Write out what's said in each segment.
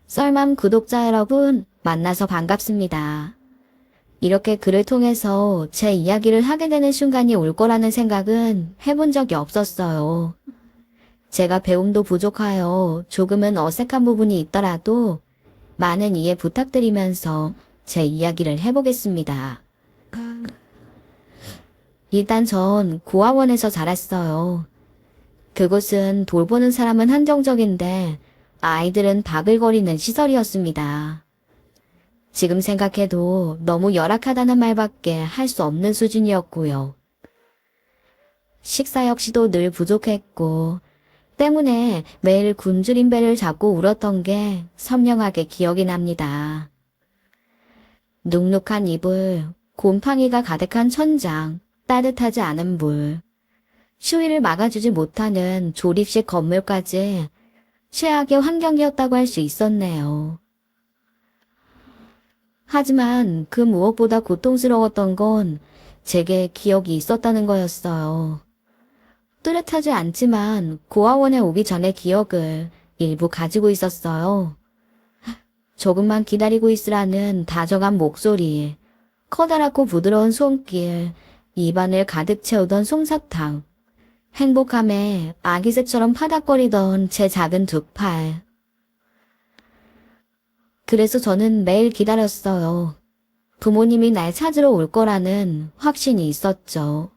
썰맘 구독자 여러분, 만나서 반갑습니다. 이렇게 글을 통해서 제 이야기를 하게 되는 순간이 올 거라는 생각은 해본 적이 없었어요. 제가 배움도 부족하여 조금은 어색한 부분이 있더라도 많은 이해 부탁드리면서 제 이야기를 해보겠습니다. 일단 전 고아원에서 자랐어요. 그곳은 돌보는 사람은 한정적인데 아이들은 바글거리는 시설이었습니다. 지금 생각해도 너무 열악하다는 말밖에 할 수 없는 수준이었고요. 식사 역시도 늘 부족했고 때문에 매일 굶주린 배를 잡고 울었던 게 선명하게 기억이 납니다. 눅눅한 이불, 곰팡이가 가득한 천장, 따뜻하지 않은 물, 추위를 막아주지 못하는 조립식 건물까지 최악의 환경이었다고 할 수 있었네요. 하지만 그 무엇보다 고통스러웠던 건 제게 기억이 있었다는 거였어요. 뚜렷하지 않지만 고아원에 오기 전의 기억을 일부 가지고 있었어요. 조금만 기다리고 있으라는 다정한 목소리, 커다랗고 부드러운 손길, 입안을 가득 채우던 솜사탕, 행복함에 아기새처럼 파닥거리던 제 작은 두 팔. 그래서 저는 매일 기다렸어요. 부모님이 날 찾으러 올 거라는 확신이 있었죠.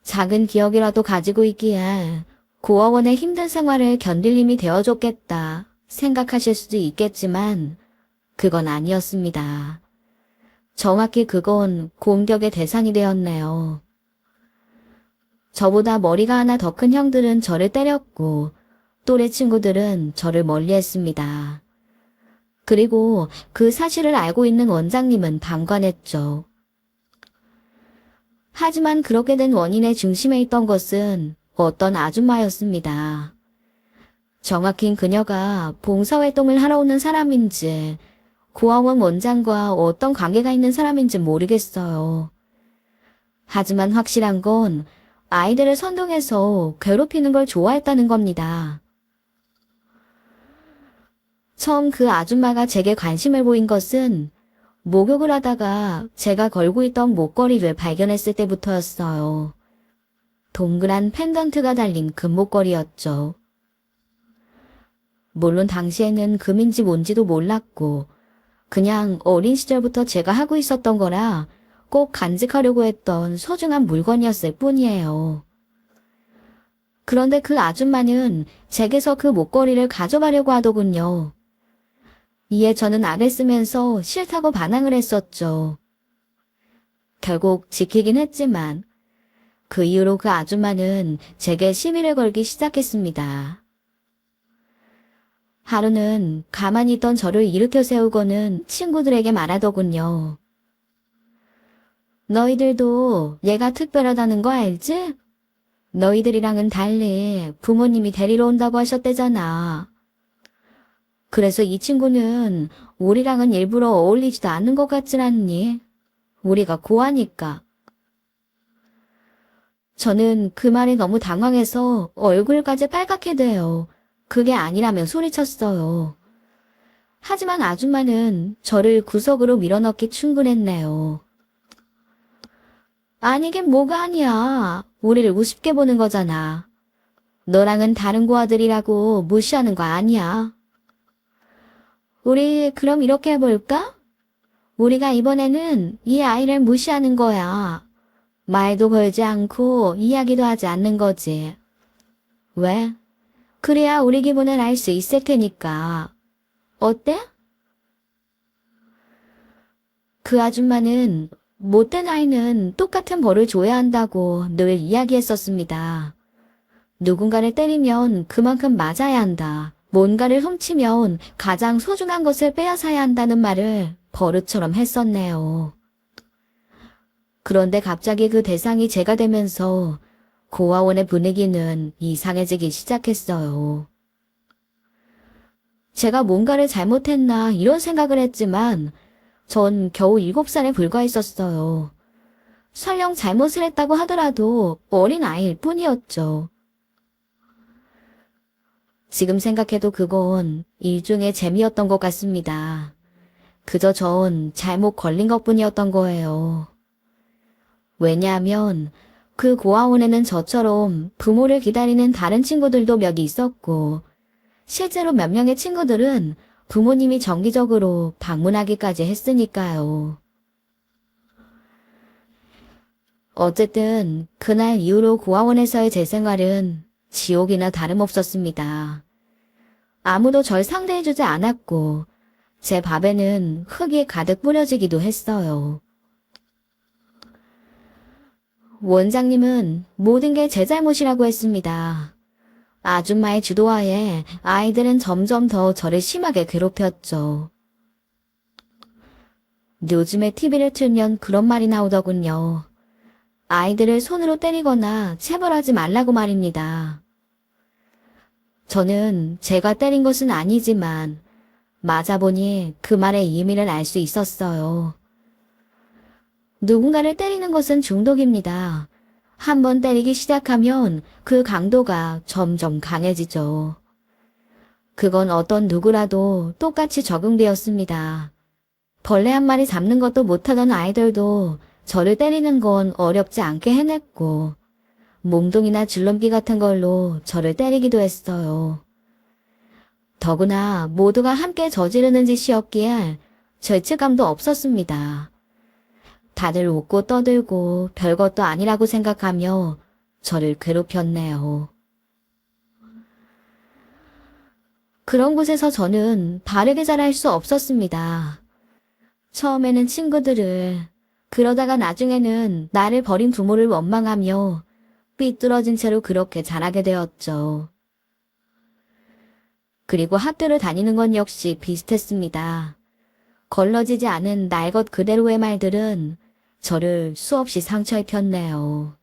작은 기억이라도 가지고 있기에 고아원의 힘든 생활을 견딜 힘이 되어줬겠다 생각하실 수도 있겠지만 그건 아니었습니다. 정확히 그건 공격의 대상이 되었네요. 저보다 머리가 하나 더 큰 형들은 저를 때렸고 또래 친구들은 저를 멀리했습니다. 그리고 그 사실을 알고 있는 원장님은 방관했죠. 하지만 그렇게 된 원인의 중심에 있던 것은 어떤 아줌마였습니다. 정확히 그녀가 봉사활동을 하러 오는 사람인지 고아원 원장과 어떤 관계가 있는 사람인지 모르겠어요. 하지만 확실한 건 아이들을 선동해서 괴롭히는 걸 좋아했다는 겁니다. 처음 그 아줌마가 제게 관심을 보인 것은 목욕을 하다가 제가 걸고 있던 목걸이를 발견했을 때부터였어요. 동그란 펜던트가 달린 금목걸이였죠. 물론 당시에는 금인지 뭔지도 몰랐고 그냥 어린 시절부터 제가 하고 있었던 거라 꼭 간직하려고 했던 소중한 물건이었을 뿐이에요. 그런데 그 아줌마는 제게서 그 목걸이를 가져가려고 하더군요. 이에 저는 악을 쓰면서 싫다고 반항을 했었죠. 결국 지키긴 했지만 그 이후로 그 아줌마는 제게 시비를 걸기 시작했습니다. 하루는 가만히 있던 저를 일으켜 세우고는 친구들에게 말하더군요. 너희들도 얘가 특별하다는 거 알지? 너희들이랑은 달리 부모님이 데리러 온다고 하셨대잖아. 그래서 이 친구는 우리랑은 일부러 어울리지도 않는 것 같진 않니? 우리가 고아니까. 저는 그 말에 너무 당황해서 얼굴까지 빨갛게 돼요. 그게 아니라면 소리쳤어요. 하지만 아줌마는 저를 구석으로 밀어넣기 충분했네요. 아니긴 뭐가 아니야. 우리를 우습게 보는 거잖아. 너랑은 다른 고아들이라고 무시하는 거 아니야. 우리 그럼 이렇게 해볼까? 우리가 이번에는 이 아이를 무시하는 거야. 말도 걸지 않고 이야기도 하지 않는 거지. 왜? 그래야 우리 기분을 알 수 있을 테니까. 어때? 그 아줌마는 못된 아이는 똑같은 벌을 줘야 한다고 늘 이야기했었습니다. 누군가를 때리면 그만큼 맞아야 한다. 뭔가를 훔치면 가장 소중한 것을 빼앗아야 한다는 말을 버릇처럼 했었네요. 그런데 갑자기 그 대상이 제가 되면서 고아원의 분위기는 이상해지기 시작했어요. 제가 뭔가를 잘못했나 이런 생각을 했지만 전 겨우 7살에 불과했었어요. 설령 잘못을 했다고 하더라도 어린 아이일 뿐이었죠. 지금 생각해도 그건 일종의 재미였던 것 같습니다. 그저 전 잘못 걸린 것뿐이었던 거예요. 왜냐하면 그 고아원에는 저처럼 부모를 기다리는 다른 친구들도 몇 있었고, 실제로 몇 명의 친구들은 부모님이 정기적으로 방문하기까지 했으니까요. 어쨌든 그날 이후로 고아원에서의 제 생활은 지옥이나 다름없었습니다. 아무도 절 상대해주지 않았고 제 밥에는 흙이 가득 뿌려지기도 했어요. 원장님은 모든 게 제 잘못이라고 했습니다. 아줌마의 주도하에 아이들은 점점 더 저를 심하게 괴롭혔죠. 요즘에 TV를 틀면 그런 말이 나오더군요. 아이들을 손으로 때리거나 체벌하지 말라고 말입니다. 저는 제가 때린 것은 아니지만 맞아보니 그 말의 의미를 알 수 있었어요. 누군가를 때리는 것은 중독입니다. 한번 때리기 시작하면 그 강도가 점점 강해지죠. 그건 어떤 누구라도 똑같이 적용되었습니다. 벌레 한 마리 잡는 것도 못하던 아이들도 저를 때리는 건 어렵지 않게 해냈고 몽둥이나 줄넘기 같은 걸로 저를 때리기도 했어요. 더구나 모두가 함께 저지르는 짓이었기에 죄책감도 없었습니다. 다들 웃고 떠들고 별것도 아니라고 생각하며 저를 괴롭혔네요. 그런 곳에서 저는 바르게 자랄 수 없었습니다. 처음에는 친구들을, 그러다가 나중에는 나를 버린 부모를 원망하며 삐뚤어진 채로 그렇게 자라게 되었죠. 그리고 학교를 다니는 건 역시 비슷했습니다. 걸러지지 않은 날 것 그대로의 말들은 저를 수없이 상처 입혔네요.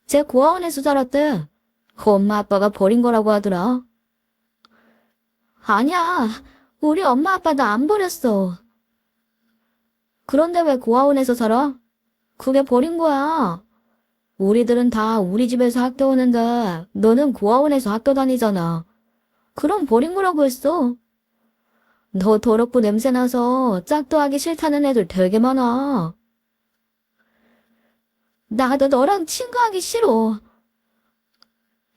제 고아원에서 자랐대. 엄마 아빠가 버린 거라고 하더라. 아니야, 우리 엄마 아빠도 안 버렸어. 그런데 왜 고아원에서 살아? 그게 버린 거야. 우리들은 다 우리 집에서 학교 오는데 너는 고아원에서 학교 다니잖아. 그럼 버린 거라고 했어. 너 더럽고 냄새나서 짝도 하기 싫다는 애들 되게 많아. 나도 너랑 친구하기 싫어.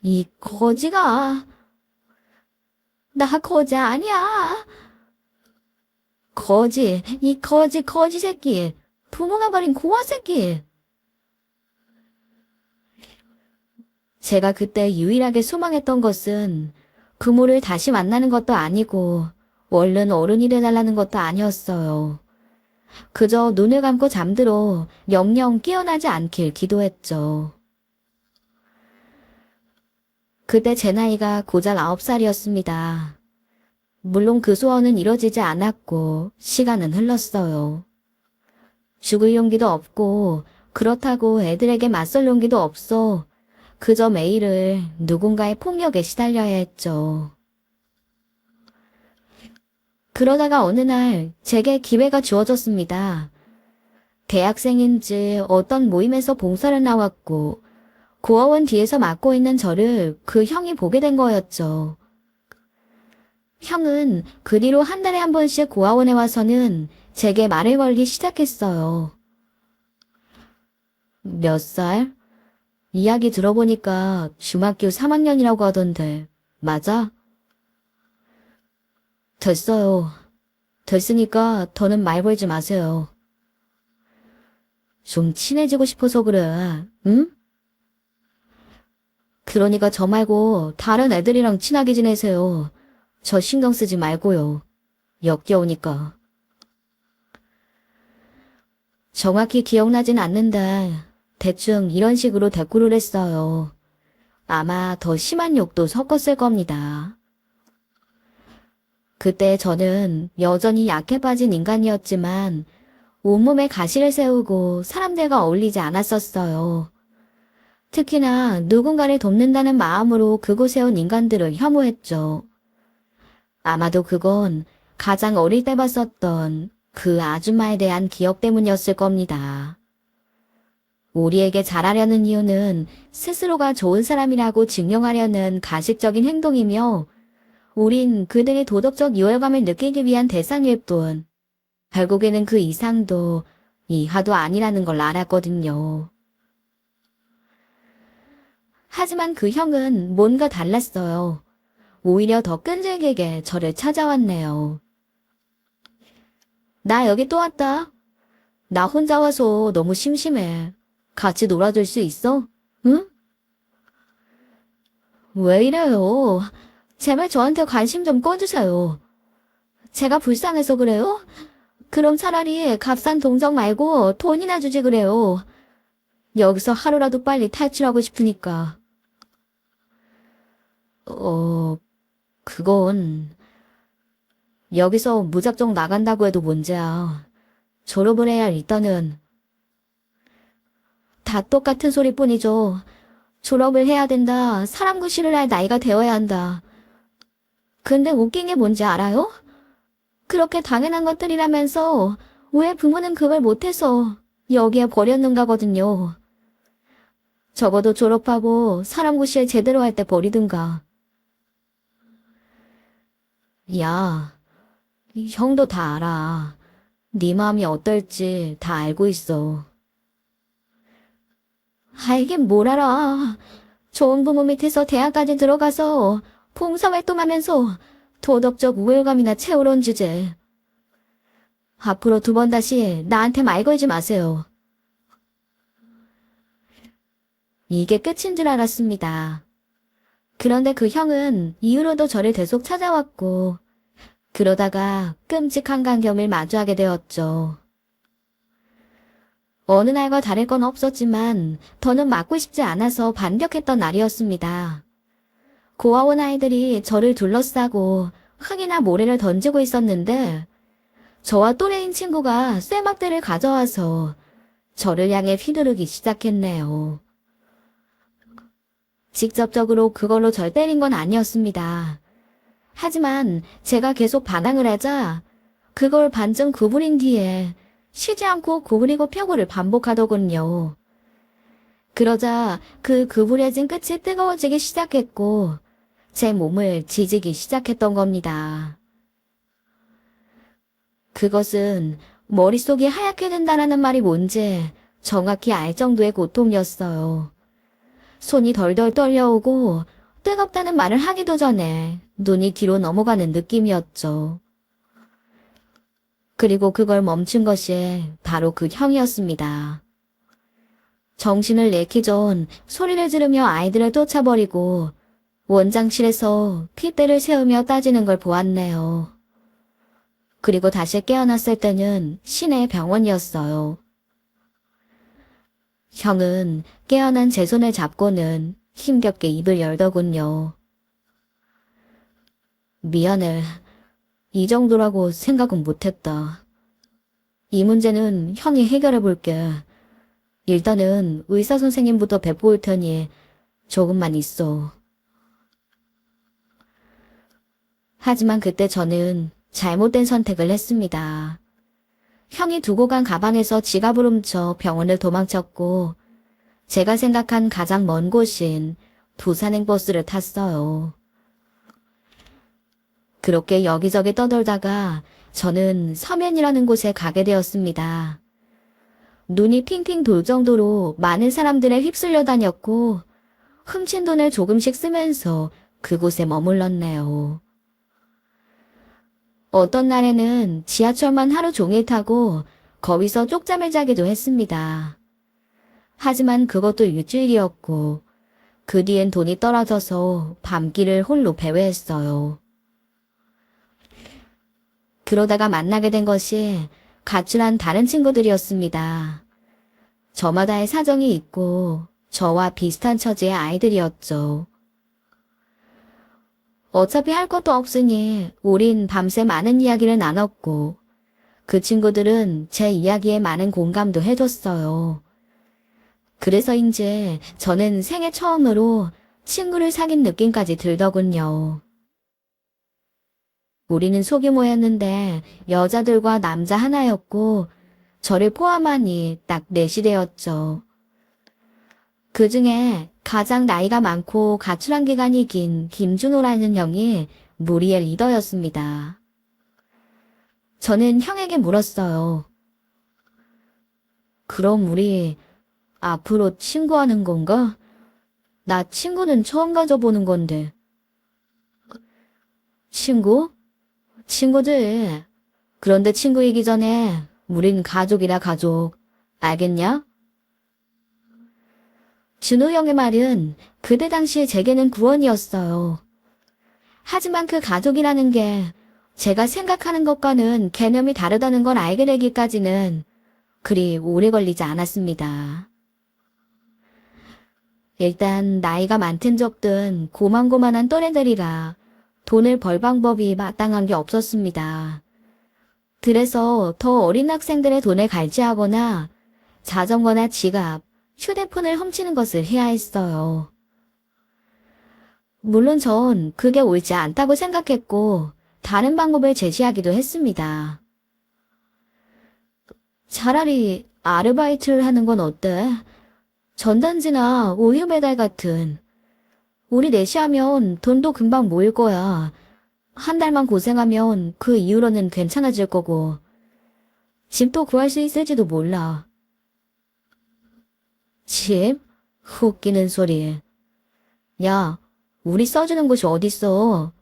이 거지가. 나 거지 아니야. 거지, 이 거지 새끼. 부모가 버린 고아 새끼. 제가 그때 유일하게 소망했던 것은 부모를 다시 만나는 것도 아니고 얼른 어른이 돼달라는 것도 아니었어요. 그저 눈을 감고 잠들어 영영 깨어나지 않길 기도했죠. 그때 제 나이가 고작 9살이었습니다. 물론 그 소원은 이뤄지지 않았고 시간은 흘렀어요. 죽을 용기도 없고 그렇다고 애들에게 맞설 용기도 없어 그저 매일을 누군가의 폭력에 시달려야 했죠. 그러다가 어느 날 제게 기회가 주어졌습니다. 대학생인지 어떤 모임에서 봉사를 나왔고 고아원 뒤에서 맡고 있는 저를 그 형이 보게 된 거였죠. 형은 그 뒤로 한 달에 한 번씩 고아원에 와서는 제게 말을 걸기 시작했어요. 몇 살? 이야기 들어보니까 중학교 3학년이라고 하던데 맞아? 됐어요. 됐으니까 더는 말 걸지 마세요. 좀 친해지고 싶어서 그래, 응? 그러니까 저 말고 다른 애들이랑 친하게 지내세요. 저 신경 쓰지 말고요. 역겨우니까. 정확히 기억나진 않는데 대충 이런 식으로 대꾸를 했어요. 아마 더 심한 욕도 섞었을 겁니다. 그때 저는 여전히 약해 빠진 인간이었지만 온몸에 가시를 세우고 사람들과 어울리지 않았었어요. 특히나 누군가를 돕는다는 마음으로 그곳에 온 인간들을 혐오했죠. 아마도 그건 가장 어릴 때 봤었던 그 아줌마에 대한 기억 때문이었을 겁니다. 우리에게 잘하려는 이유는 스스로가 좋은 사람이라고 증명하려는 가식적인 행동이며 우린 그들의 도덕적 유월감을 느끼기 위한 대상일 뿐 결국에는 그 이상도 이하도 아니라는 걸 알았거든요. 하지만 그 형은 뭔가 달랐어요. 오히려 더 끈질기게 저를 찾아왔네요. 나 여기 또 왔다. 나 혼자 와서 너무 심심해. 같이 놀아줄 수 있어? 응? 왜 이래요? 제발 저한테 관심 좀 꺼주세요. 제가 불쌍해서 그래요? 그럼 차라리 값싼 동정 말고 돈이나 주지 그래요. 여기서 하루라도 빨리 탈출하고 싶으니까. 그건 여기서 무작정 나간다고 해도 문제야. 졸업을 해야 일단은 다 똑같은 소리뿐이죠. 졸업을 해야 된다. 사람 구실을 할 나이가 되어야 한다. 근데 웃긴 게 뭔지 알아요? 그렇게 당연한 것들이라면서 왜 부모는 그걸 못해서 여기에 버렸는가거든요. 적어도 졸업하고 사람 구실 제대로 할 때 버리든가. 야, 이 형도 다 알아. 네 마음이 어떨지 다 알고 있어. 알긴 뭘 알아. 좋은 부모 밑에서 대학까지 들어가서 봉사활동하면서 도덕적 우월감이나 채우러 온 주제. 앞으로 두 번 다시 나한테 말 걸지 마세요. 이게 끝인 줄 알았습니다. 그런데 그 형은 이후로도 저를 계속 찾아왔고 그러다가 끔찍한 광경을 마주하게 되었죠. 어느 날과 다를 건 없었지만 더는 맞고 싶지 않아서 반격했던 날이었습니다. 고아원 아이들이 저를 둘러싸고 흙이나 모래를 던지고 있었는데 저와 또래인 친구가 쇠막대를 가져와서 저를 향해 휘두르기 시작했네요. 직접적으로 그걸로 절 때린 건 아니었습니다. 하지만 제가 계속 반항을 하자 그걸 반쯤 구부린 뒤에 쉬지 않고 구부리고 펴고를 반복하더군요. 그러자 그 구부려진 끝이 뜨거워지기 시작했고 제 몸을 지지기 시작했던 겁니다. 그것은 머릿속이 하얗게 된다는 말이 뭔지 정확히 알 정도의 고통이었어요. 손이 덜덜 떨려오고 뜨겁다는 말을 하기도 전에 눈이 뒤로 넘어가는 느낌이었죠. 그리고 그걸 멈춘 것이 바로 그 형이었습니다. 정신을 잃기 전 소리를 지르며 아이들을 쫓아버리고 원장실에서 핏대를 세우며 따지는 걸 보았네요. 그리고 다시 깨어났을 때는 시내 병원이었어요. 형은 깨어난 제 손을 잡고는 힘겹게 입을 열더군요. 미안해. 이 정도라고 생각은 못했다. 이 문제는 형이 해결해 볼게. 일단은 의사 선생님부터 뵙고 올 테니 조금만 있어. 하지만 그때 저는 잘못된 선택을 했습니다. 형이 두고 간 가방에서 지갑을 훔쳐 병원을 도망쳤고 제가 생각한 가장 먼 곳인 부산행 버스를 탔어요. 그렇게 여기저기 떠돌다가 저는 서면이라는 곳에 가게 되었습니다. 눈이 핑핑 돌 정도로 많은 사람들에 휩쓸려 다녔고 훔친 돈을 조금씩 쓰면서 그곳에 머물렀네요. 어떤 날에는 지하철만 하루 종일 타고 거기서 쪽잠을 자기도 했습니다. 하지만 그것도 일주일이었고 그 뒤엔 돈이 떨어져서 밤길을 홀로 배회했어요. 그러다가 만나게 된 것이 가출한 다른 친구들이었습니다. 저마다의 사정이 있고 저와 비슷한 처지의 아이들이었죠. 어차피 할 것도 없으니 우린 밤새 많은 이야기를 나눴고 그 친구들은 제 이야기에 많은 공감도 해줬어요. 그래서인지 저는 생애 처음으로 친구를 사귄 느낌까지 들더군요. 우리는 소규모였는데 여자들과 남자 하나였고 저를 포함하니 딱 넷이 되었죠. 그 중에 가장 나이가 많고 가출한 기간이 긴 김준호라는 형이 무리의 리더였습니다. 저는 형에게 물었어요. 그럼 우리 앞으로 친구하는 건가? 나 친구는 처음 가져보는 건데. 친구? 친구들. 그런데 친구이기 전에 우린 가족이라 가족. 알겠냐? 준호 형의 말은 그때 당시에 제게는 구원이었어요. 하지만 그 가족이라는 게 제가 생각하는 것과는 개념이 다르다는 걸 알게 되기까지는 그리 오래 걸리지 않았습니다. 일단 나이가 많든 적든 고만고만한 또래들이라 돈을 벌 방법이 마땅한 게 없었습니다. 그래서 더 어린 학생들의 돈을 갈취하거나 자전거나 지갑, 휴대폰을 훔치는 것을 해야 했어요. 물론 전 그게 옳지 않다고 생각했고 다른 방법을 제시하기도 했습니다. 차라리 아르바이트를 하는 건 어때? 전단지나 우유 배달 같은. 우리 넷이 하면 돈도 금방 모일 거야. 한 달만 고생하면 그 이후로는 괜찮아질 거고. 집도 구할 수 있을지도 몰라. 집? 웃기는 소리. 야, 우리 써주는 곳이 어딨어.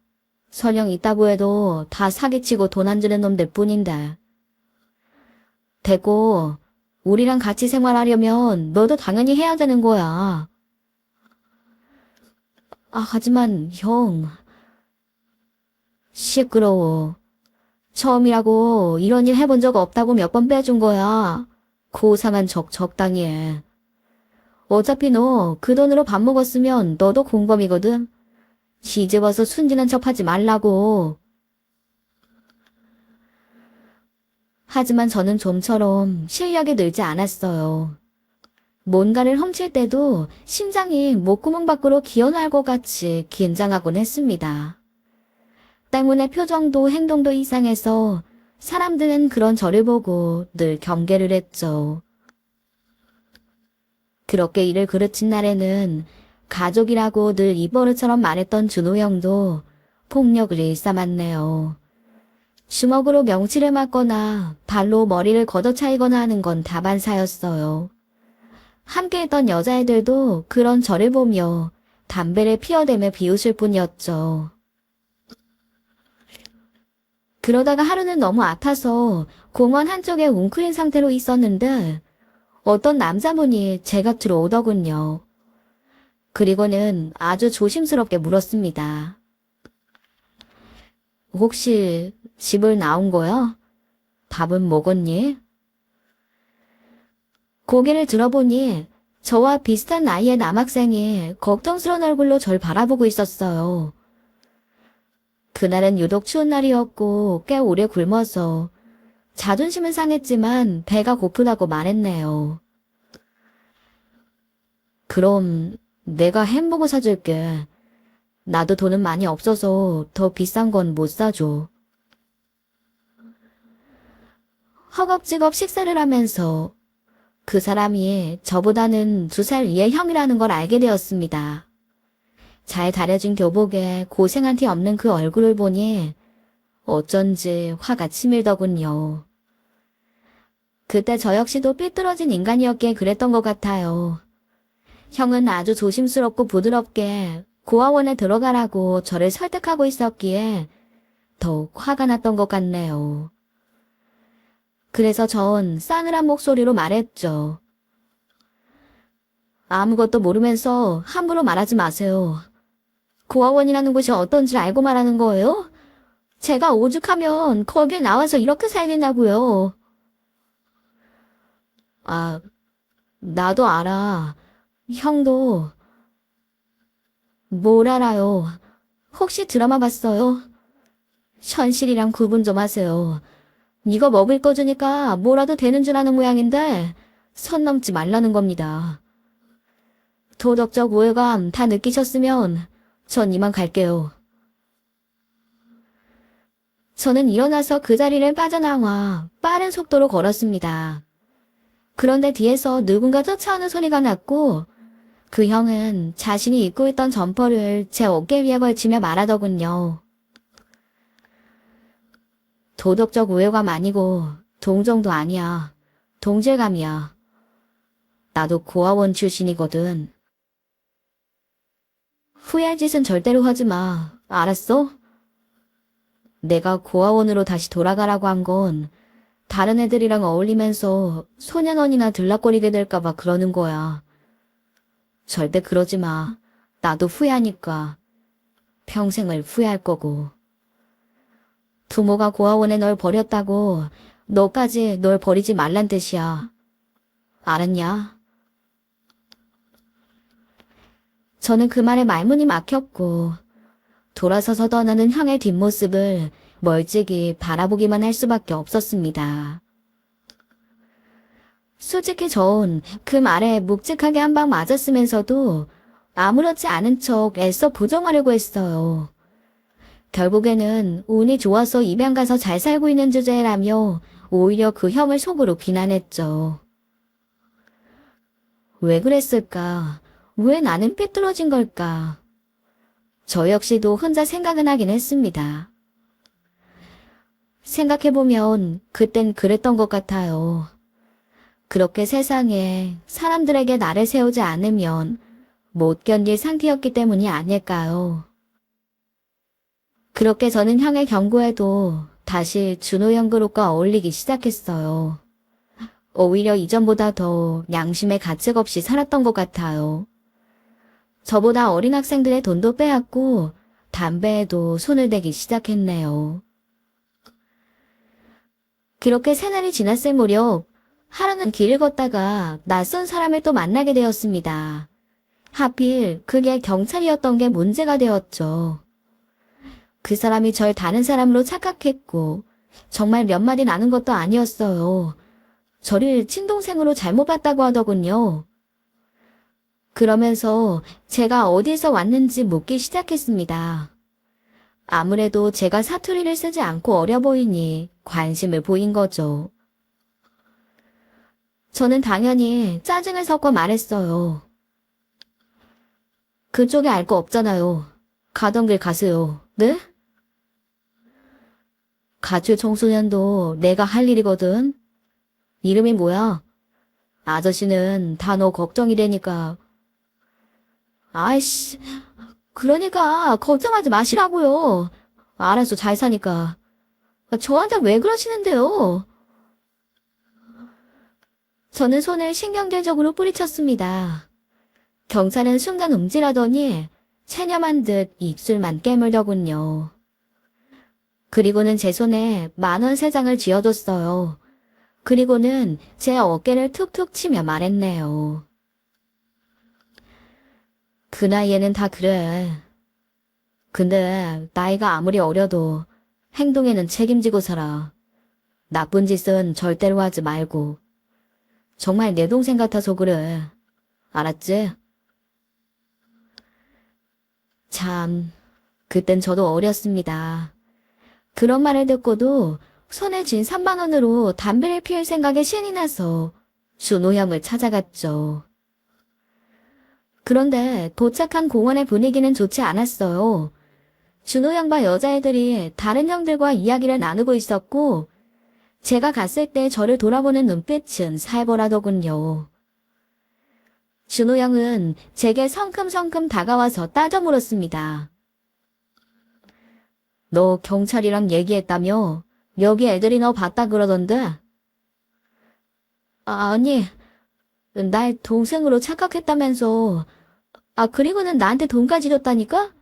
설령 있다고 해도 다 사기치고 돈 안 주는 놈들 뿐인데. 됐고, 우리랑 같이 생활하려면 너도 당연히 해야 되는 거야. 하지만 형. 시끄러워. 처음이라고 이런 일 해본 적 없다고 몇 번 빼준 거야. 고상한 척 적당히 해. 어차피 너 그 돈으로 밥 먹었으면 너도 공범이거든. 시집 와서 순진한 척 하지 말라고. 하지만 저는 좀처럼 실력이 늘지 않았어요. 뭔가를 훔칠 때도 심장이 목구멍 밖으로 기어나올 것 같이 긴장하곤 했습니다. 때문에 표정도 행동도 이상해서 사람들은 그런 저를 보고 늘 경계를 했죠. 그렇게 일을 그르친 날에는 가족이라고 늘 입버릇처럼 말했던 준호 형도 폭력을 일삼았네요. 주먹으로 명치를 맞거나 발로 머리를 걷어차이거나 하는 건 다반사였어요. 함께했던 여자애들도 그런 저를 보며 담배를 피워대며 비웃을 뿐이었죠. 그러다가 하루는 너무 아파서 공원 한쪽에 웅크린 상태로 있었는데 어떤 남자분이 제 곁으로 오더군요. 그리고는 아주 조심스럽게 물었습니다. 혹시 집을 나온 거야? 밥은 먹었니? 고개를 들어보니 저와 비슷한 나이의 남학생이 걱정스러운 얼굴로 절 바라보고 있었어요. 그날은 유독 추운 날이었고 꽤 오래 굶어서 자존심은 상했지만 배가 고프다고 말했네요. 그럼 내가 햄버거 사줄게. 나도 돈은 많이 없어서 더 비싼 건 못 사줘. 허겁지겁 식사를 하면서 그 사람이 저보다는 2살 위의 형이라는 걸 알게 되었습니다. 잘 다려진 교복에 고생한 티 없는 그 얼굴을 보니 어쩐지 화가 치밀더군요. 그때 저 역시도 삐뚤어진 인간이었기에 그랬던 것 같아요. 형은 아주 조심스럽고 부드럽게 고아원에 들어가라고 저를 설득하고 있었기에 더욱 화가 났던 것 같네요. 그래서 전 싸늘한 목소리로 말했죠. 아무것도 모르면서 함부로 말하지 마세요. 고아원이라는 곳이 어떤지 알고 말하는 거예요? 제가 오죽하면 거길 나와서 이렇게 살겠냐고요. 나도 알아. 형도. 뭘 알아요? 혹시 드라마 봤어요? 현실이랑 구분 좀 하세요. 이거 먹을 거 주니까 뭐라도 되는 줄 아는 모양인데 선 넘지 말라는 겁니다. 도덕적 우월감 다 느끼셨으면 전 이만 갈게요. 저는 일어나서 그 자리를 빠져나와 빠른 속도로 걸었습니다. 그런데 뒤에서 누군가 쫓아오는 소리가 났고 그 형은 자신이 입고 있던 점퍼를 제 어깨 위에 걸치며 말하더군요. 도덕적 우월감 아니고 동정도 아니야. 동질감이야. 나도 고아원 출신이거든. 후회할 짓은 절대로 하지 마. 알았어? 내가 고아원으로 다시 돌아가라고 한 건 다른 애들이랑 어울리면서 소년원이나 들락거리게 될까봐 그러는 거야. 절대 그러지 마. 나도 후회하니까. 평생을 후회할 거고. 부모가 고아원에 널 버렸다고 너까지 널 버리지 말란 뜻이야. 알았냐? 저는 그 말에 말문이 막혔고 돌아서서 떠나는 형의 뒷모습을 멀찍이 바라보기만 할 수밖에 없었습니다. 솔직히 전 그 말에 묵직하게 한 방 맞았으면서도 아무렇지 않은 척 애써 부정하려고 했어요. 결국에는 운이 좋아서 입양 가서 잘 살고 있는 주제라며 오히려 그 형을 속으로 비난했죠. 왜 그랬을까? 왜 나는 삐뚤어진 걸까? 저 역시도 혼자 생각은 하긴 했습니다. 생각해보면 그땐 그랬던 것 같아요. 그렇게 세상에 사람들에게 나를 세우지 않으면 못 견딜 상태였기 때문이 아닐까요? 그렇게 저는 형의 경고에도 다시 준호 형 그룹과 어울리기 시작했어요. 오히려 이전보다 더 양심의 가책 없이 살았던 것 같아요. 저보다 어린 학생들의 돈도 빼앗고 담배에도 손을 대기 시작했네요. 그렇게 새날이 지났을 무렵 하루는 길을 걷다가 낯선 사람을 또 만나게 되었습니다. 하필 그게 경찰이었던 게 문제가 되었죠. 그 사람이 절 다른 사람으로 착각했고 정말 몇 마디 나눈 것도 아니었어요. 저를 친동생으로 잘못 봤다고 하더군요. 그러면서 제가 어디서 왔는지 묻기 시작했습니다. 아무래도 제가 사투리를 쓰지 않고 어려 보이니 관심을 보인 거죠. 저는 당연히 짜증을 섞어 말했어요. 그쪽에 알 거 없잖아요. 가던 길 가세요. 네? 가출 청소년도 내가 할 일이거든. 이름이 뭐야? 아저씨는 다 너 걱정이라니까. 아이씨, 그러니까 걱정하지 마시라고요. 알아서 잘 사니까. 저한테 왜 그러시는데요? 저는 손을 신경질적으로 뿌리쳤습니다. 경찰은 순간 움찔하더니 체념한 듯 입술만 깨물더군요. 그리고는 제 손에 10,000원 3장을 쥐어줬어요. 그리고는 제 어깨를 툭툭 치며 말했네요. 그 나이에는 다 그래. 근데 나이가 아무리 어려도 행동에는 책임지고 살아. 나쁜 짓은 절대로 하지 말고. 정말 내 동생 같아서 그래. 알았지? 참, 그땐 저도 어렸습니다. 그런 말을 듣고도 손에 쥔 3,000원으로 담배를 피울 생각에 신이 나서 준호 형을 찾아갔죠. 그런데 도착한 공원의 분위기는 좋지 않았어요. 준호 형과 여자애들이 다른 형들과 이야기를 나누고 있었고 제가 갔을 때 저를 돌아보는 눈빛은 살벌하더군요. 준호 형은 제게 성큼성큼 다가와서 따져 물었습니다. 너 경찰이랑 얘기했다며? 여기 애들이 너 봤다 그러던데? 아니, 날 동생으로 착각했다면서. 그리고는 나한테 돈까지 줬다니까?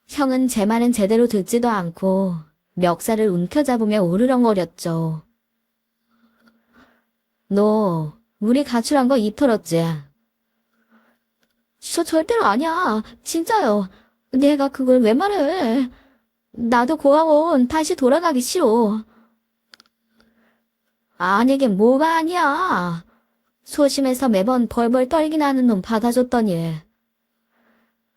형은 제 말은 제대로 듣지도 않고 멱살을 움켜잡으며 우르렁거렸죠. 너 우리 가출한 거 입 털었지? 저 절대로 아니야. 진짜요. 내가 그걸 왜 말해? 나도 고아원 다시 돌아가기 싫어. 아니게 뭐가 아니야. 소심해서 매번 벌벌 떨긴 하는 놈 받아줬더니.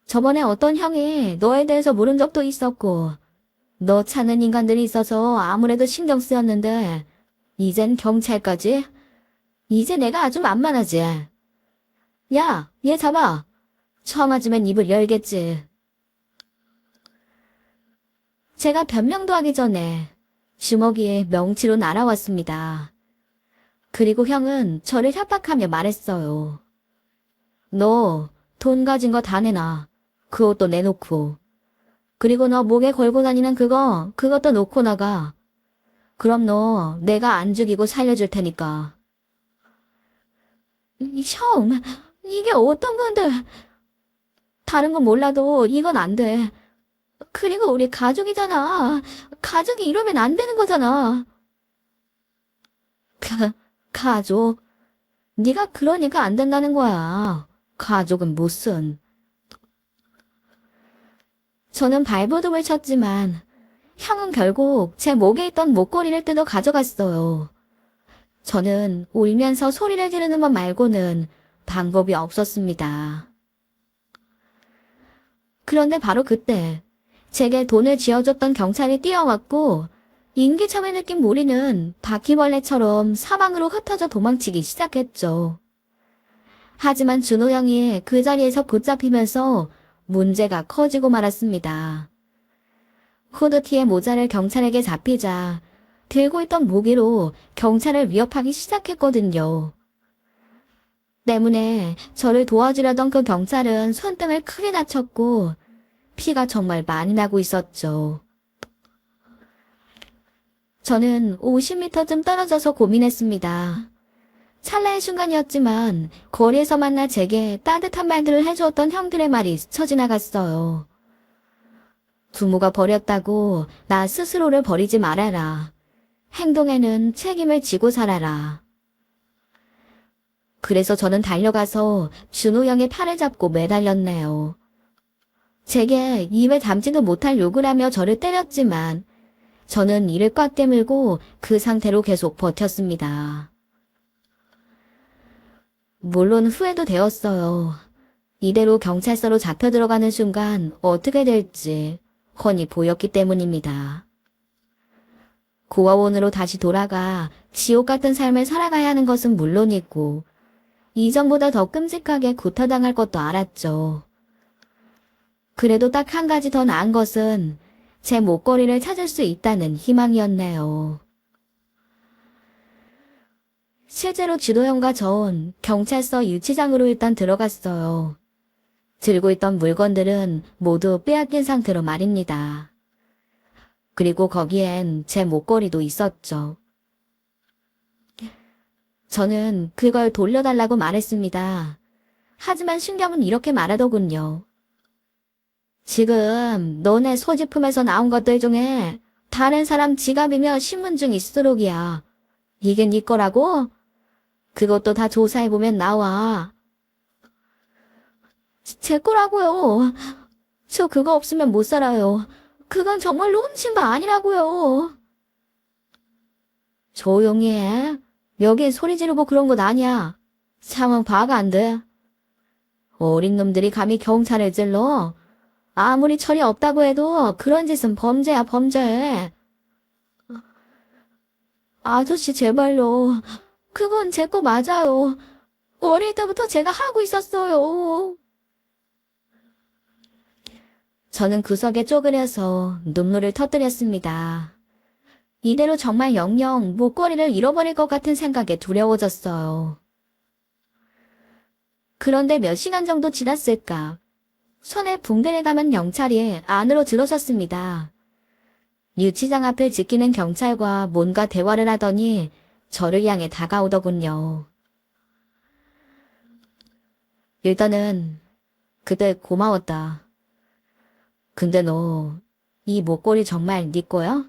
저번에 어떤 형이 너에 대해서 물은 적도 있었고 너 찾는 인간들이 있어서 아무래도 신경 쓰였는데 이젠 경찰까지? 이제 내가 아주 만만하지. 야, 얘 잡아. 처음 맞으면 입을 열겠지. 제가 변명도 하기 전에 주먹이 명치로 날아왔습니다. 그리고 형은 저를 협박하며 말했어요. 너 돈 가진 거 다 내놔. 그 옷도 내놓고. 그리고 너 목에 걸고 다니는 그것도 놓고 나가. 그럼 너 내가 안 죽이고 살려줄 테니까. 형, 이게 어떤 건데? 다른 건 몰라도 이건 안 돼. 그리고 우리 가족이잖아. 가족이 이러면 안 되는 거잖아. 가족? 네가 그러니까 안 된다는 거야. 가족은 무슨. 저는 발버둥을 쳤지만 형은 결국 제 목에 있던 목걸이를 뜯어 가져갔어요. 저는 울면서 소리를 지르는 것 말고는 방법이 없었습니다. 그런데 바로 그때 제게 돈을 쥐어줬던 경찰이 뛰어왔고 인기척을 느낀 무리는 바퀴벌레처럼 사방으로 흩어져 도망치기 시작했죠. 하지만 준호 형이 그 자리에서 붙잡히면서 문제가 커지고 말았습니다. 후드티에 모자를 경찰에게 잡히자 들고 있던 무기로 경찰을 위협하기 시작했거든요. 때문에 저를 도와주려던 그 경찰은 손등을 크게 다쳤고 피가 정말 많이 나고 있었죠. 저는 50m쯤 떨어져서 고민했습니다. 찰나의 순간이었지만 거리에서 만나 제게 따뜻한 말들을 해주었던 형들의 말이 스쳐 지나갔어요. 부모가 버렸다고 나 스스로를 버리지 말아라. 행동에는 책임을 지고 살아라. 그래서 저는 달려가서 준호 형의 팔을 잡고 매달렸네요. 제게 입에 담지도 못할 욕을 하며 저를 때렸지만 저는 이를 꽉 깨물고 그 상태로 계속 버텼습니다. 물론 후회도 되었어요. 이대로 경찰서로 잡혀 들어가는 순간 어떻게 될지 훤히 보였기 때문입니다. 고아원으로 다시 돌아가 지옥 같은 삶을 살아가야 하는 것은 물론이고 이전보다 더 끔찍하게 구타당할 것도 알았죠. 그래도 딱 한 가지 더 나은 것은 제 목걸이를 찾을 수 있다는 희망이었네요. 실제로 주도형과 전 경찰서 유치장으로 일단 들어갔어요. 들고 있던 물건들은 모두 빼앗긴 상태로 말입니다. 그리고 거기엔 제 목걸이도 있었죠. 저는 그걸 돌려달라고 말했습니다. 하지만 신경은 이렇게 말하더군요. 지금 너네 소지품에서 나온 것들 중에 다른 사람 지갑이며 신분증 있으록이야. 이게 네 거라고? 그것도 다 조사해보면 나와. 제 거라고요. 저 그거 없으면 못 살아요. 그건 정말로 훔친 거 아니라고요. 조용히 해. 여기 소리 지르고 그런 것 아니야. 상황 파악 안 돼. 어린 놈들이 감히 경찰을 찔러. 아무리 철이 없다고 해도 그런 짓은 범죄야, 범죄. 아저씨 제발요. 그건 제 거 맞아요. 어릴 때부터 제가 하고 있었어요. 저는 구석에 쪼그려서 눈물을 터뜨렸습니다. 이대로 정말 영영 목걸이를 잃어버릴 것 같은 생각에 두려워졌어요. 그런데 몇 시간 정도 지났을까? 손에 붕대를 감은 경찰이 안으로 들어섰습니다. 유치장 앞을 지키는 경찰과 뭔가 대화를 하더니 저를 향해 다가오더군요. 일단은 그때 고마웠다. 근데 너 이 목걸이 정말 네 거야?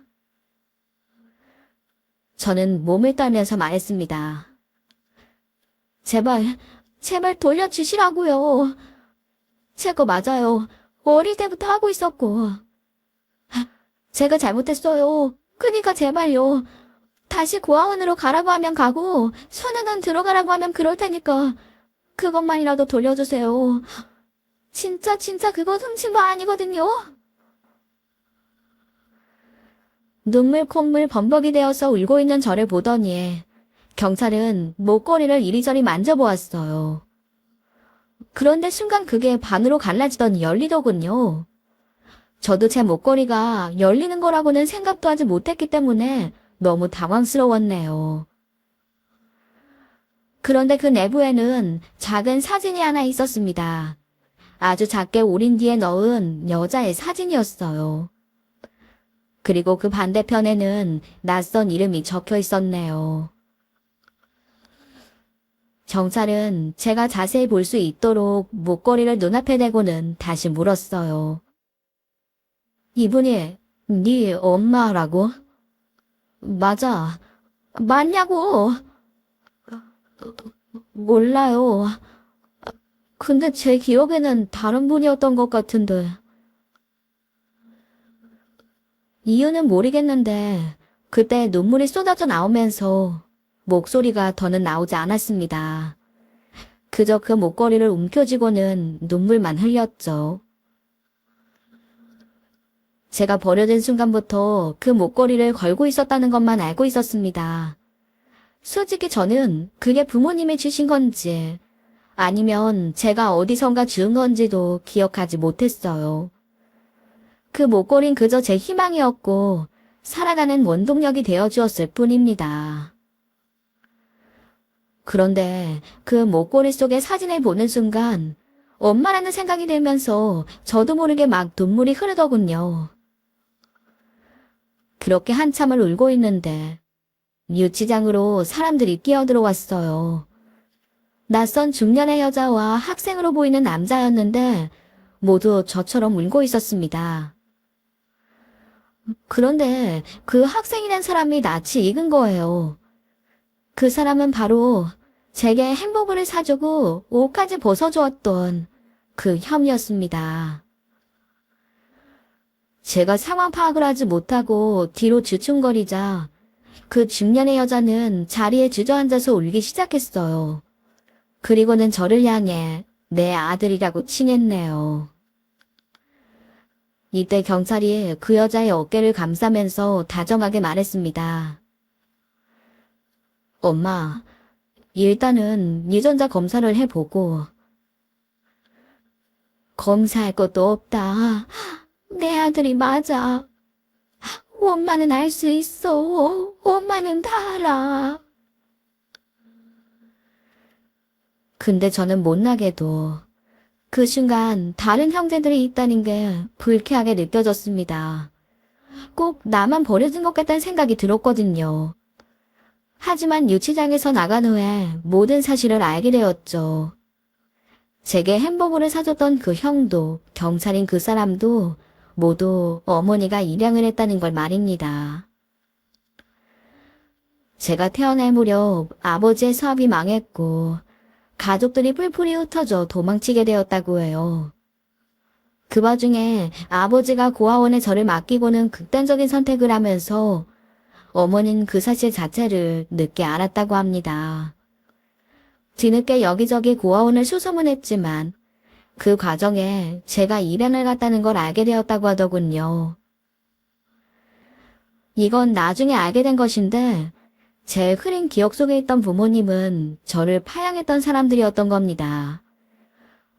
저는 몸을 떨면서 말했습니다. 제발 돌려주시라고요. 제 거 맞아요. 어릴 때부터 하고 있었고. 제가 잘못했어요. 그니까 제발요. 다시 고아원으로 가라고 하면 가고 소년원 들어가라고 하면 그럴 테니까 그것만이라도 돌려주세요. 진짜 그거 훔친 거 아니거든요. 눈물 콧물 범벅이 되어서 울고 있는 저를 보더니 경찰은 목걸이를 이리저리 만져보았어요. 그런데 순간 그게 반으로 갈라지더니 열리더군요. 저도 제 목걸이가 열리는 거라고는 생각도 하지 못했기 때문에 너무 당황스러웠네요. 그런데 그 내부에는 작은 사진이 하나 있었습니다. 아주 작게 오린 뒤에 넣은 여자의 사진이었어요. 그리고 그 반대편에는 낯선 이름이 적혀 있었네요. 경찰은 제가 자세히 볼 수 있도록 목걸이를 눈앞에 대고는 다시 물었어요. 이분이 네 엄마라고? 맞아. 맞냐고. 몰라요. 근데 제 기억에는 다른 분이었던 것 같은데. 이유는 모르겠는데 그때 눈물이 쏟아져 나오면서 목소리가 더는 나오지 않았습니다. 그저 그 목걸이를 움켜쥐고는 눈물만 흘렸죠. 제가 버려진 순간부터 그 목걸이를 걸고 있었다는 것만 알고 있었습니다. 솔직히 저는 그게 부모님이 주신 건지 아니면 제가 어디선가 주운 건지도 기억하지 못했어요. 그 목걸이는 그저 제 희망이었고 살아가는 원동력이 되어주었을 뿐입니다. 그런데 그 목걸이 속의 사진을 보는 순간 엄마라는 생각이 들면서 저도 모르게 막 눈물이 흐르더군요. 그렇게 한참을 울고 있는데 유치장으로 사람들이 끼어들어왔어요. 낯선 중년의 여자와 학생으로 보이는 남자였는데 모두 저처럼 울고 있었습니다. 그런데 그 학생이란 사람이 낯이 익은 거예요. 그 사람은 바로 제게 햄버거를 사주고 옷까지 벗어주었던 그 형이었습니다. 제가 상황 파악을 하지 못하고 뒤로 주춤거리자 그 중년의 여자는 자리에 주저앉아서 울기 시작했어요. 그리고는 저를 향해 내 아들이라고 칭했네요. 이때 경찰이 그 여자의 어깨를 감싸면서 다정하게 말했습니다. 엄마, 일단은 유전자 검사를 해보고. 검사할 것도 없다. 내 아들이 맞아. 엄마는 알 수 있어. 엄마는 다 알아. 근데 저는 못나게도 그 순간 다른 형제들이 있다는 게 불쾌하게 느껴졌습니다. 꼭 나만 버려진 것 같다는 생각이 들었거든요. 하지만 유치장에서 나간 후에 모든 사실을 알게 되었죠. 제게 햄버거를 사줬던 그 형도 경찰인 그 사람도 모두 어머니가 입양을 했다는 걸 말입니다. 제가 태어날 무렵 아버지의 사업이 망했고 가족들이 뿔뿔이 흩어져 도망치게 되었다고 해요. 그 와중에 아버지가 고아원에 저를 맡기고는 극단적인 선택을 하면서 어머니는 그 사실 자체를 늦게 알았다고 합니다. 뒤늦게 여기저기 고아원을 수소문했지만 그 과정에 제가 입양을 갔다는 걸 알게 되었다고 하더군요. 이건 나중에 알게 된 것인데 제 흐린 기억 속에 있던 부모님은 저를 파양했던 사람들이었던 겁니다.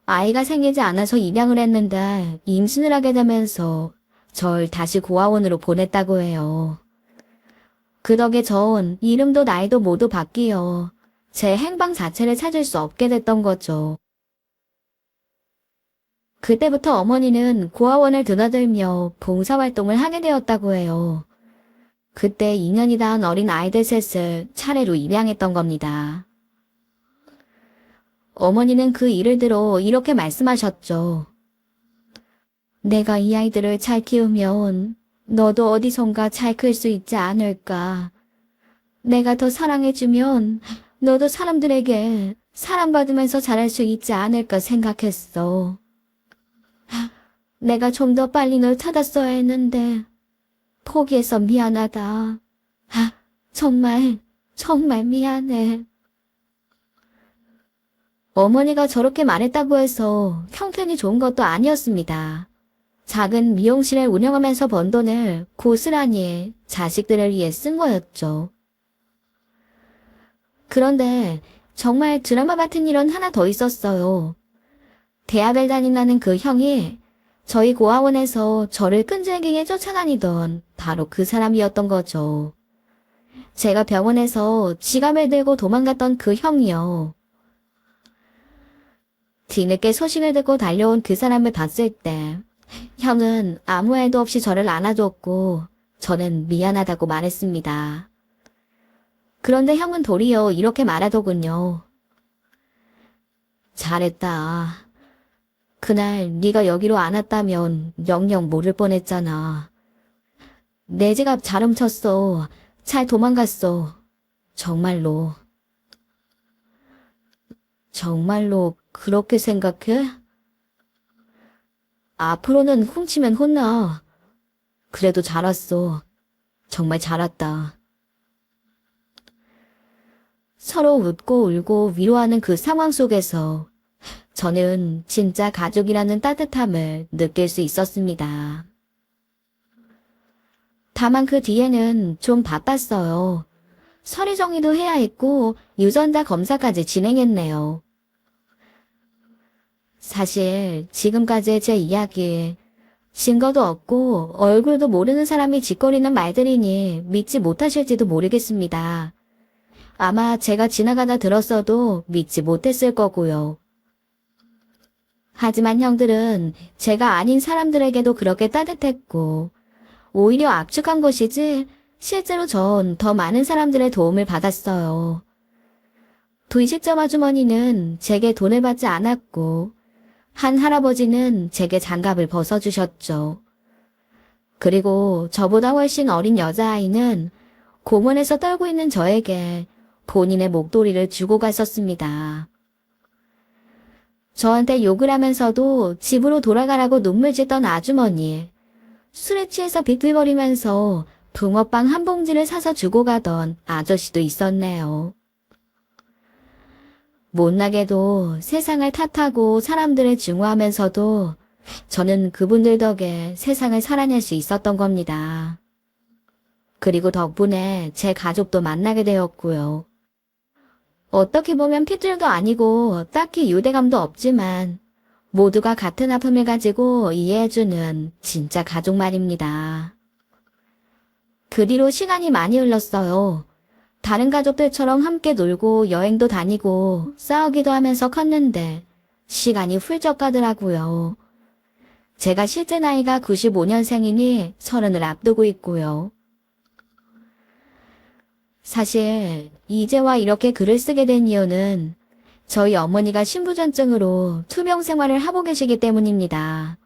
아이가 생기지 않아서 입양을 했는데 임신을 하게 되면서 절 다시 고아원으로 보냈다고 해요. 그 덕에 전 이름도 나이도 모두 바뀌어 제 행방 자체를 찾을 수 없게 됐던 거죠. 그때부터 어머니는 고아원을 드나들며 봉사활동을 하게 되었다고 해요. 그때 2년이 닿은 어린 아이들 셋을 차례로 입양했던 겁니다. 어머니는 그 일을 들어 이렇게 말씀하셨죠. 내가 이 아이들을 잘 키우면 너도 어디선가 잘 클 수 있지 않을까. 내가 더 사랑해주면 너도 사람들에게 사랑받으면서 자랄 수 있지 않을까 생각했어. 내가 좀 더 빨리 널 찾았어야 했는데 포기해서 미안하다. 정말 미안해. 어머니가 저렇게 말했다고 해서 형편이 좋은 것도 아니었습니다. 작은 미용실을 운영하면서 번 돈을 고스란히 자식들을 위해 쓴 거였죠. 그런데 정말 드라마 같은 일은 하나 더 있었어요. 대학을 다닌다는 그 형이 저희 고아원에서 저를 끈질기게 쫓아다니던 바로 그 사람이었던 거죠. 제가 병원에서 지갑을 들고 도망갔던 그 형이요. 뒤늦게 소식을 듣고 달려온 그 사람을 봤을 때 형은 아무 말도 없이 저를 안아줬고 저는 미안하다고 말했습니다. 그런데 형은 도리어 이렇게 말하더군요. 잘했다. 그날 네가 여기로 안 왔다면 영영 모를 뻔했잖아. 내 지갑 잘 훔쳤어. 잘 도망갔어. 정말로. 정말로 그렇게 생각해? 앞으로는 훔치면 혼나. 그래도 잘 왔어. 정말 잘 왔다. 서로 웃고 울고 위로하는 그 상황 속에서 저는 진짜 가족이라는 따뜻함을 느낄 수 있었습니다. 다만 그 뒤에는 좀 바빴어요. 서류 정리도 해야 했고 유전자 검사까지 진행했네요. 사실 지금까지의 제 이야기, 증거도 없고 얼굴도 모르는 사람이 짓거리는 말들이니 믿지 못하실지도 모르겠습니다. 아마 제가 지나가다 들었어도 믿지 못했을 거고요. 하지만 형들은 제가 아닌 사람들에게도 그렇게 따뜻했고 오히려 압축한 것이지 실제로 전 더 많은 사람들의 도움을 받았어요. 분식점 아주머니는 제게 돈을 받지 않았고 한 할아버지는 제게 장갑을 벗어주셨죠. 그리고 저보다 훨씬 어린 여자아이는 공원에서 떨고 있는 저에게 본인의 목도리를 주고 갔었습니다. 저한테 욕을 하면서도 집으로 돌아가라고 눈물 짓던 아주머니, 술에 취해서 비틀거리면서 붕어빵 한 봉지를 사서 주고 가던 아저씨도 있었네요. 못나게도 세상을 탓하고 사람들을 증오하면서도 저는 그분들 덕에 세상을 살아낼 수 있었던 겁니다. 그리고 덕분에 제 가족도 만나게 되었고요. 어떻게 보면 핏줄도 아니고 딱히 유대감도 없지만 모두가 같은 아픔을 가지고 이해해주는 진짜 가족 말입니다. 그 뒤로 시간이 많이 흘렀어요. 다른 가족들처럼 함께 놀고 여행도 다니고 싸우기도 하면서 컸는데 시간이 훌쩍 가더라고요. 제가 실제 나이가 95년생이니 30을 앞두고 있고요. 사실 이제와 이렇게 글을 쓰게 된 이유는 저희 어머니가 신부전증으로 투병 생활을 하고 계시기 때문입니다.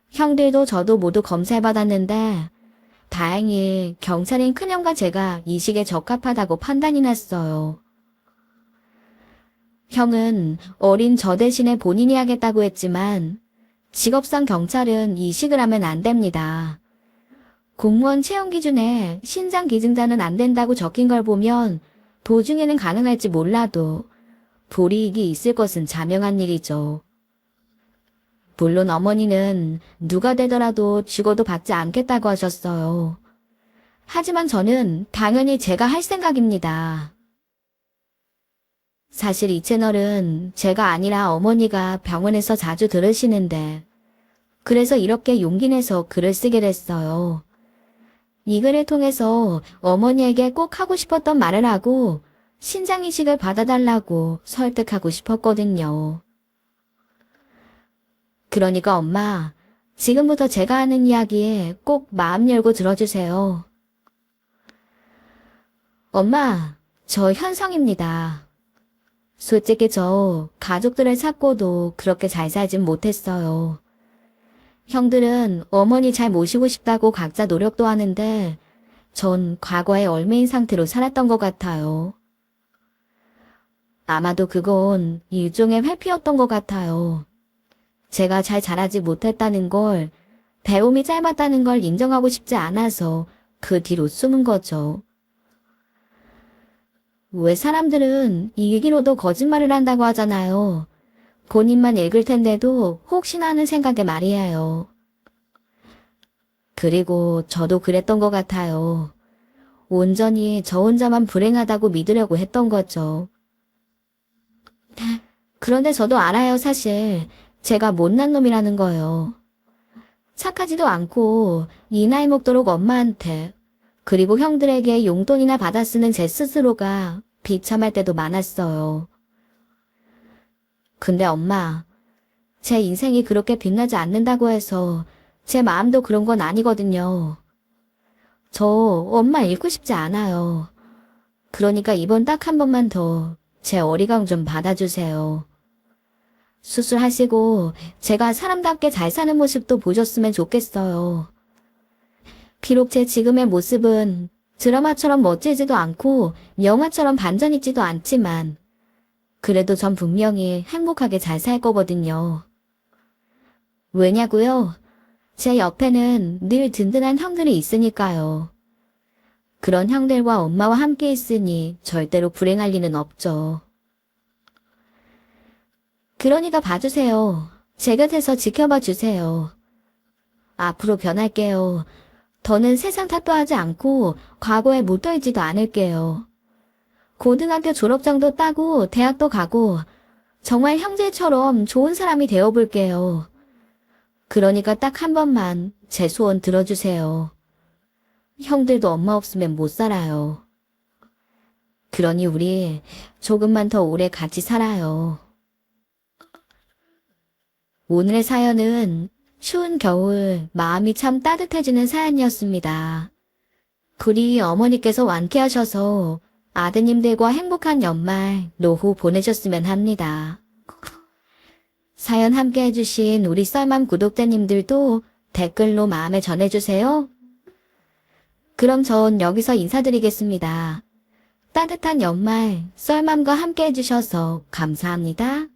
형들도 저도 모두 검사해받았는데 다행히 경찰인 큰형과 제가 이식에 적합하다고 판단이 났어요. 형은 어린 저 대신에 본인이 하겠다고 했지만 직업상 경찰은 이식을 하면 안 됩니다. 공무원 채용 기준에 신장 기증자는 안 된다고 적힌 걸 보면 도중에는 가능할지 몰라도 불이익이 있을 것은 자명한 일이죠. 물론 어머니는 누가 되더라도 죽어도 받지 않겠다고 하셨어요. 하지만 저는 당연히 제가 할 생각입니다. 사실 이 채널은 제가 아니라 어머니가 병원에서 자주 들으시는데 그래서 이렇게 용기 내서 글을 쓰게 됐어요. 이 글을 통해서 어머니에게 꼭 하고 싶었던 말을 하고 신장 이식을 받아달라고 설득하고 싶었거든요. 그러니까 엄마, 지금부터 제가 하는 이야기에 꼭 마음 열고 들어주세요. 엄마, 저 현성입니다. 솔직히 저 가족들을 찾고도 그렇게 잘 살진 못했어요. 형들은 어머니 잘 모시고 싶다고 각자 노력도 하는데 전 과거에 얽매인 상태로 살았던 것 같아요. 아마도 그건 일종의 회피였던 것 같아요. 제가 잘 자라지 못했다는 걸, 배움이 짧았다는 걸 인정하고 싶지 않아서 그 뒤로 숨은 거죠. 왜 사람들은 읽기로도 거짓말을 한다고 하잖아요. 본인만 읽을 텐데도 혹시나 하는 생각에 말이에요. 그리고 저도 그랬던 것 같아요. 온전히 저 혼자만 불행하다고 믿으려고 했던 거죠. 그런데 저도 알아요, 사실. 제가 못난 놈이라는 거예요. 착하지도 않고 이 나이 먹도록 엄마한테 그리고 형들에게 용돈이나 받아 쓰는 제 스스로가 비참할 때도 많았어요. 근데 엄마, 제 인생이 그렇게 빛나지 않는다고 해서 제 마음도 그런 건 아니거든요. 저 엄마 잃고 싶지 않아요. 그러니까 이번 딱 한 번만 더 제 어리광 좀 받아주세요. 수술하시고 제가 사람답게 잘 사는 모습도 보셨으면 좋겠어요. 비록 제 지금의 모습은 드라마처럼 멋지지도 않고 영화처럼 반전 있지도 않지만 그래도 전 분명히 행복하게 잘 살 거거든요. 왜냐고요? 제 옆에는 늘 든든한 형들이 있으니까요. 그런 형들과 엄마와 함께 있으니 절대로 불행할 리는 없죠. 그러니까 봐주세요. 제 곁에서 지켜봐 주세요. 앞으로 변할게요. 더는 세상 탓도 하지 않고 과거에 묻어있지도 않을게요. 고등학교 졸업장도 따고 대학도 가고 정말 형제처럼 좋은 사람이 되어볼게요. 그러니까 딱 한 번만 제 소원 들어주세요. 형들도 엄마 없으면 못 살아요. 그러니 우리 조금만 더 오래 같이 살아요. 오늘의 사연은 추운 겨울 마음이 참 따뜻해지는 사연이었습니다. 우리 어머니께서 완쾌하셔서 아드님들과 행복한 연말, 노후 보내셨으면 합니다. 사연 함께 해주신 우리 썰맘 구독자님들도 댓글로 마음을 전해주세요. 그럼 전 여기서 인사드리겠습니다. 따뜻한 연말, 썰맘과 함께 해주셔서 감사합니다.